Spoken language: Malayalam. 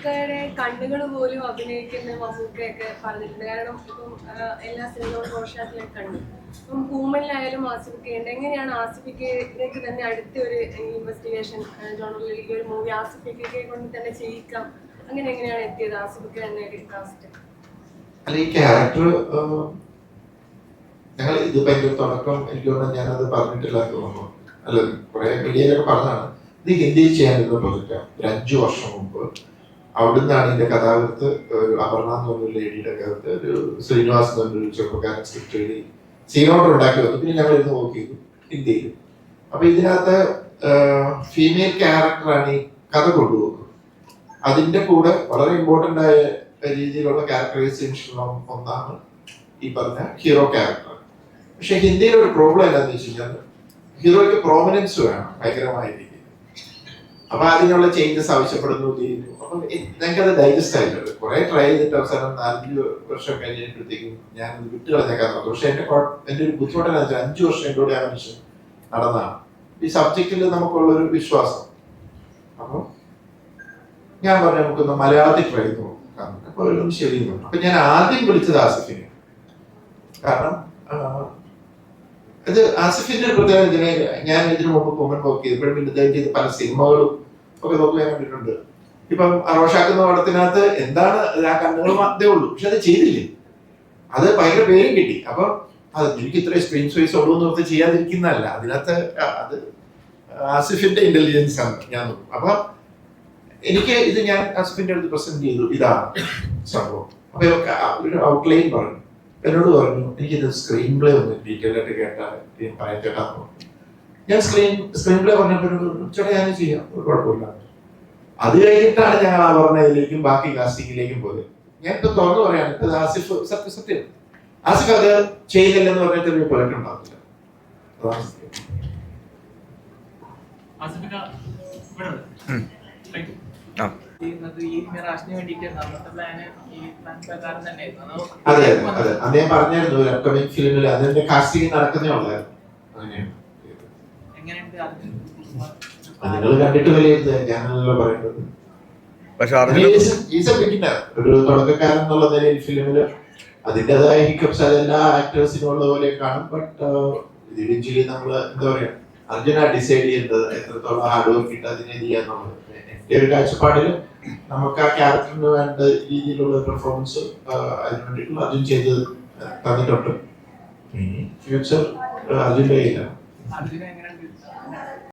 മമ്മൂക്കയുടെ കണ്ണുകൾ പോലും അഭിനയിക്കുന്ന മമ്മൂക്കയൊക്കെ പറഞ്ഞിട്ടുണ്ട്. കാരണം ഇപ്പം എല്ലാ സിനിമകളും റോഷാക്കിലൊക്കെ കണ്ടു. ഇപ്പം കൂമലിലായാലും ആസിഫിക്കുണ്ട്. എങ്ങനെയാണ് ആസിഫിക്കയിലേക്ക് തന്നെ അടുത്ത ഒരു ഇൻവെസ്റ്റിഗേഷൻ ജോണലിലേക്ക് ഒരു മൂവി ആസിഫിക്കയെ കൊണ്ട് തന്നെ ചെയ്യിക്കാം, അങ്ങനെ എങ്ങനെയാണ് എത്തിയത് ആസിഫിക്ക എന്ന ഒരു കാസ്റ്റ്? അല്ല, ഈ ക്യാരക്ടർ ഞങ്ങൾ ഇതിപ്പോ എന്റെ തുടക്കം എനിക്ക് തോന്നുന്നു ഞാനത് പറഞ്ഞിട്ടില്ല തോന്നുന്നു. അല്ല, കുറെ മീഡിയയിലൊക്കെ പറഞ്ഞതാണ്. ഇത് ഹിന്ദിയിൽ ചെയ്യാനിരുന്ന പ്രൊജക്റ്റാണ്. ഒരു 5 വർഷം മുമ്പ് അവിടുന്നാണ് ഇതിന്റെ കഥാകൃത്ത് അപർണ എന്ന് പറഞ്ഞൊരു ലേഡിയുടെ കഥത്ത് ഒരു ശ്രീനിവാസ് എന്ന് പറഞ്ഞൊരു ചെറുപ്പക്കാരൻ സ്ക്രിപ്റ്റ് എഴുതി സീനോട്ട് ഉണ്ടാക്കി വന്നു. പിന്നെ ഞങ്ങൾ ഇരുന്ന് വർക്ക് ചെയ്തു ഹിന്ദിയിൽ. അപ്പൊ ഇതിനകത്ത് ഫീമെയിൽ ക്യാരക്ടറാണ് ഈ കഥ കൊണ്ടുപോകുന്നത്. അതിന്റെ കൂടെ വളരെ ഇമ്പോർട്ടന്റ് ആയ രീതിയിലുള്ള ക്യാരക്ടറൈസേഷൻ ഒന്നാണ് ഈ പറഞ്ഞ ഹീറോ ക്യാരക്ടർ. പക്ഷെ ഹിന്ദിയിൽ ഒരു പ്രോബ്ലം എന്താണെന്ന് വെച്ച് കഴിഞ്ഞാൽ ഹീറോയ്ക്ക് പ്രോമിനൻസ് വേണം ഭയങ്കരമായ രീതിയിൽ. അപ്പൊ അതിനുള്ള ചേഞ്ചസ് ആവശ്യപ്പെടുന്നു ചെയ്യുന്നു. അപ്പൊ ഞങ്ങൾക്കത് ഡൈജസ്റ്റ് ആയിട്ടുണ്ട്. കുറെ ട്രൈ ചെയ്തിട്ട് അവസാനം 4 വർഷം കഴിഞ്ഞപ്പോഴത്തേക്കും ഞാനത് വിട്ടുകളഞ്ഞേക്കാൻ നോക്കും. പക്ഷെ എന്റെ ഒരു ബുദ്ധിമുട്ടെന്ന് വെച്ചാൽ 5 വർഷം എൻ്റെ കൂടെ ആ മനുഷ്യൻ നടന്നതാണ്. ഈ സബ്ജക്റ്റിൽ നമുക്കുള്ളൊരു വിശ്വാസം. അപ്പൊ ഞാൻ പറഞ്ഞു നമുക്കൊന്ന് മലയാളത്തിൽ ട്രൈ ചെയ്ത് നോക്കാം. അപ്പൊ ശരി. അപ്പൊ ഞാൻ ആദ്യം വിളിച്ചത് ആസിഫിനെ. കാരണം ഇത് ആസിഫിന്റെ ഒരു പ്രത്യേകത. ഞാൻ ഇതിനു മുമ്പ് കൊമൻ വർക്ക് ചെയ്തപ്പോഴും ചെയ്ത് പല സിനിമകളും ഒക്കെ നോക്കാൻ വേണ്ടിയിട്ടുണ്ട്. ഇപ്പം റോഷാക്കുന്ന പടത്തിനകത്ത് എന്താണ് ആ കണ്ണുകൾ മാത്രമേ ഉള്ളൂ, പക്ഷെ അത് ചെയ്തില്ലേ, അത് ഭയങ്കര പേരും കിട്ടി. അപ്പൊ അത് എനിക്ക് ഇത്രയും സ്ക്രീൻ സ്പേസ് ഉള്ളൂ എന്ന് ഓർത്ത് ചെയ്യാതിരിക്കുന്നതല്ല. അതിനകത്ത് അത് ആസിഫിന്റെ ഇന്റലിജൻസ് ആണ് ഞാൻ നോക്കും. അപ്പൊ എനിക്ക് ഇത് ഞാൻ ആസിഫിന്റെ അടുത്ത് പ്രസന്റ് ചെയ്തു, ഇതാണ് സംഭവം. അപ്പൊ ഒരു ഔട്ട്ലൈൻ പറഞ്ഞു. എന്നോട് പറഞ്ഞു എനിക്കിത് സ്ക്രീൻ പ്ലേ ഒന്ന് ഡീറ്റെയിൽ ആയിട്ട് കേട്ടാൽ പറയാൻ കേട്ടാന്ന് പറഞ്ഞു. ഞാൻ സ്ക്രീൻ പ്ലേ പറഞ്ഞപ്പോൾ ചേട്ടാ ഞാൻ ചെയ്യാം, ഒരു കുഴപ്പമില്ല. അത് കഴിഞ്ഞിട്ടാണ് ഞങ്ങൾ ആ പറഞ്ഞതിലേക്കും ബാക്കി കാസ്റ്റിംഗിലേക്കും പോയത്. ഞാൻ ഇപ്പൊ തുറന്നു പറയാണ്, ഇത് ആസിഫ് സത്യം ആസിഫ് അത് ചെയ്തില്ലെന്ന് പറഞ്ഞിട്ട് ഒരു പ്രൊജക്ട് ഉണ്ടാവില്ല. അതെ അതെ, അദ്ദേഹം പറഞ്ഞായിരുന്നു ഒരു അപ്കമിങ് ഫിലിമിൽ അതിന്റെ കാസ്റ്റിംഗ് നടക്കുന്നേ ഉള്ളായിരുന്നു. അങ്ങനെയാണ് നിങ്ങൾ കണ്ടിട്ട് വിലയിരുത്തുക, ഞാനല്ലോ പറയുന്നത്. ഒരു തുടക്കക്കാരൻ എന്നുള്ള നിലയിൽ ഫിലിമില് അതിൻ്റെതായ ഹിക്കപ്സ് അതെല്ലാ ആക്ടേഴ്സിനും ഉള്ള പോലെ കാണും. ബട്ട് ഇവൻച്വലി നമ്മൾ എന്താ പറയാ, അർജുന ഡിസൈഡ് ചെയ്യുന്നത് എത്രത്തോളം ഹാർഡ് വർക്ക് ഇട്ട് അതിനെ ചെയ്യാന്നുള്ളത്. എന്റെ ഒരു കാഴ്ചപ്പാടില് നമുക്ക് ആ ക്യാരക്ടറിന് വേണ്ട രീതിയിലുള്ള പെർഫോമൻസ് അതിന് വേണ്ടിയിട്ടുള്ള അർജുൻ ചെയ്ത് തന്നിട്ടുണ്ട്. ഫ്യൂച്ചർ അർജുൻ്റെ കയ്യിലാണ്.